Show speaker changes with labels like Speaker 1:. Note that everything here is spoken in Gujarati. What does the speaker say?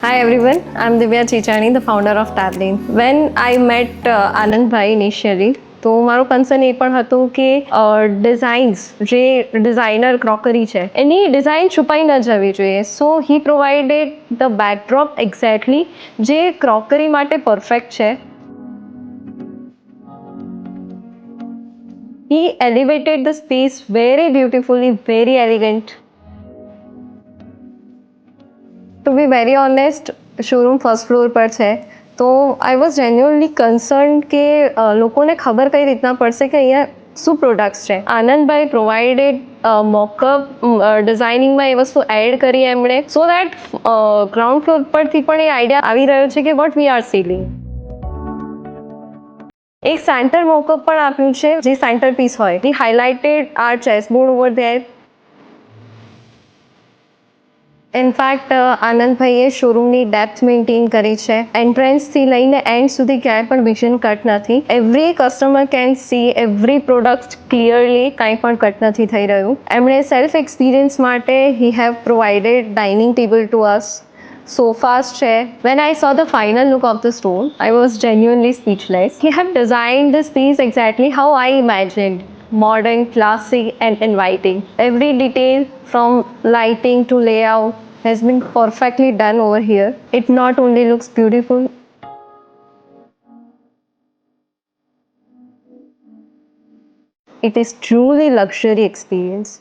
Speaker 1: Hi everyone, I'm Divya Chichani, the founder of Tableen. When I met Anand Bhai initially, તો મારો કન્સર્ન એ પણ હતું કે ડિઝાઇન્સ જે ડિઝાઇનર ક્રોકરી છે એની ડિઝાઇન છુપાઈ ન જવી જોઈએ. So he provided the backdrop exactly જે ક્રોકરી માટે પરફેક્ટ છે. He elevated the space very beautifully, very elegant. To be very honest, showroom first floor પર છે, તો આઈ વોઝ જેન્યુઅનલી કન્સર્ન કે લોકોને ખબર કઈ રીતના પડશે કે અહીંયા શું પ્રોડક્ટ્સ છે. આનંદભાઈ પ્રોવાઇડેડ મોકઅપ ડિઝાઇનિંગમાં એ વસ્તુ એડ કરી એમણે, સો દેટ ગ્રાઉન્ડ ફ્લોર પરથી પણ એ આઈડિયા આવી રહ્યો છે કે વોટ વી આર સેલિંગ. એક સેન્ટર મોકઅપ પણ આપ્યું છે જે સેન્ટર પીસ હોય. We highlighted our chessboard over there. In fact આનંદભાઈએ શોરૂમની ડેપ્થ મેન્ટેન કરી છે. એન્ટ્રન્સથી લઈને એન્ડ સુધી ક્યાંય પણ વિઝન કટ નથી. Every customer can see every product clearly, કાંઈ પણ કટ નથી થઈ રહ્યું. એમણે સેલ્ફ એક્સપિરિયન્સ માટે he have provided dining table to us. Sofas છે. When I saw the final look of the store, I was genuinely speechless. He have designed this piece exactly how I imagined. Modern, classy and inviting. Every detail from lighting to layout has been perfectly done over here. It not only looks beautiful, it is truly luxury experience.